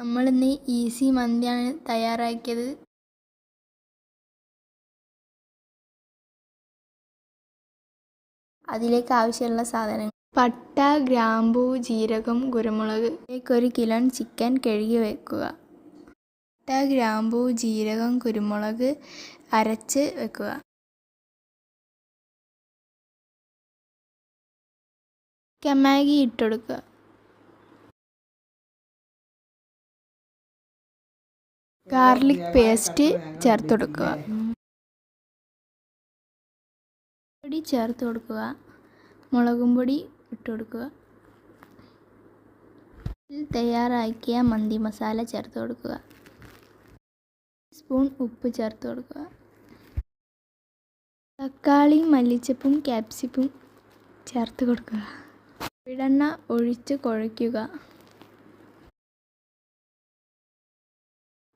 നമ്മളിന്ന് ഈസി മന്തിയാണ് തയ്യാറാക്കിയത്. അതിലേക്ക് ആവശ്യമുള്ള സാധനങ്ങൾ: പട്ട, ഗ്രാമ്പൂ, ജീരകം, കുരുമുളക്. ഇതിലേക്ക് 1 കിലോ ചിക്കൻ കഴുകി വെക്കുക. പട്ട, ഗ്രാമ്പൂ, ജീരകം, കുരുമുളക് അരച്ച് വെക്കുക. മാഗി ഇട്ടുകൊടുക്കുക. ഗാർലിക് പേസ്റ്റ് ചേർത്ത് കൊടുക്കുക. പൊടി ചേർത്ത് കൊടുക്കുക. മുളകും പൊടി ഇട്ട് കൊടുക്കുക. തയ്യാറാക്കിയ മന്തി മസാല ചേർത്ത് കൊടുക്കുക. സ്പൂൺ ഉപ്പ് ചേർത്ത് കൊടുക്കുക. തക്കാളി, മല്ലിച്ചപ്പും ക്യാപ്സിക്കും ചേർത്ത് കൊടുക്കുക. വെളിച്ചെണ്ണ ഒഴിച്ച് കുഴയ്ക്കുക.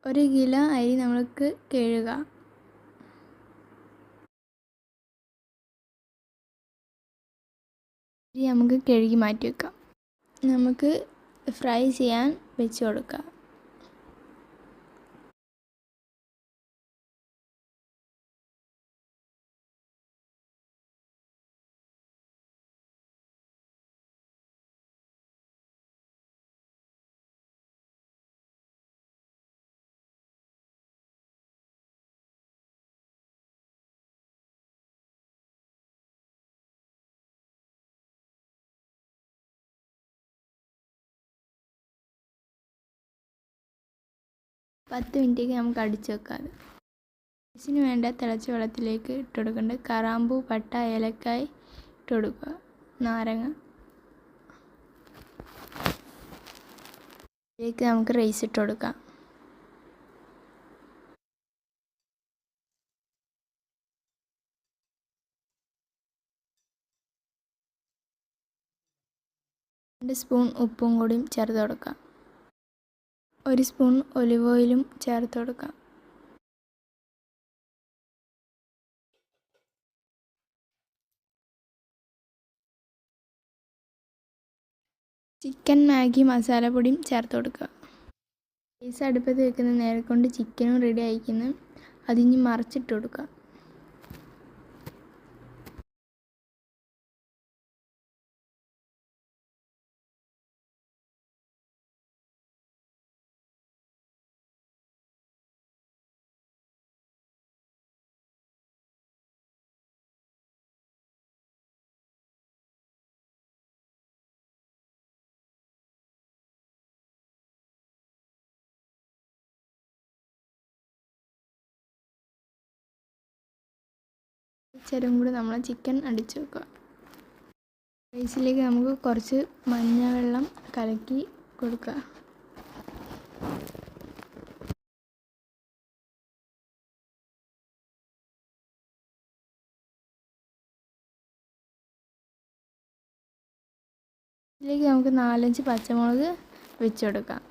1 കിലോ അരി നമുക്ക് കഴുകുക. അരി നമുക്ക് കഴുകി മാറ്റി വെക്കാം. നമുക്ക് ഫ്രൈ ചെയ്യാൻ വെച്ച് കൊടുക്കാം. പത്ത് മിനിറ്റേക്ക് നമുക്ക് അടിച്ചു വെക്കാം. ഇതിന് വേണ്ട തിളച്ച വെള്ളത്തിലേക്ക് ഇട്ട് കൊടുക്കേണ്ടത് കറാമ്പൂ, പട്ട, ഏലക്കായ് ഇട്ട് കൊടുക്കുക. നാരങ്ങ. ഇതിലേക്ക് നമുക്ക് റൈസ് ഇട്ട് കൊടുക്കാം. രണ്ട് സ്പൂൺ ഉപ്പും കൂടി ചേർത്ത് കൊടുക്കാം. 1 സ്പൂൺ ഒലിവ് ഓയിലും ചേർത്ത് കൊടുക്കാം. ചിക്കൻ മാഗി മസാലപ്പൊടിയും ചേർത്ത് കൊടുക്കുക. റൈസ് അടുപ്പത്ത് വെക്കുന്ന നേരം കൊണ്ട് ചിക്കനും റെഡി ആയിരിക്കുന്നു. അതിന് മറിച്ചിട്ട് കൊടുക്കുക. ഇച്ചിരി കൂടി നമ്മൾ ചിക്കൻ അടിച്ചു വെക്കുക. റൈസിലേക്ക് നമുക്ക് കുറച്ച് മഞ്ഞവെള്ളം കലക്കി കൊടുക്കുക. ഇതിലേക്ക് നമുക്ക് 4-5 പച്ചമുളക് വെച്ച് കൊടുക്കാം.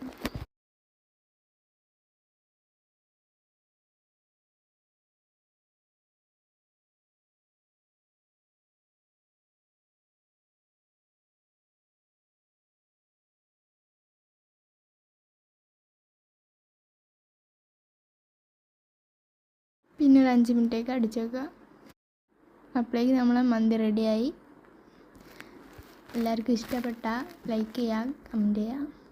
പിന്നെ ഒരു 5 മിനിറ്റേക്ക് അടിച്ചു വെക്കുക. അപ്പോഴേക്ക് നമ്മളെ മന്തി റെഡിയായി. എല്ലാവർക്കും ഇഷ്ടപ്പെട്ടാൽ ലൈക്ക് ചെയ്യുക, കമൻറ്റ് ചെയ്യുക.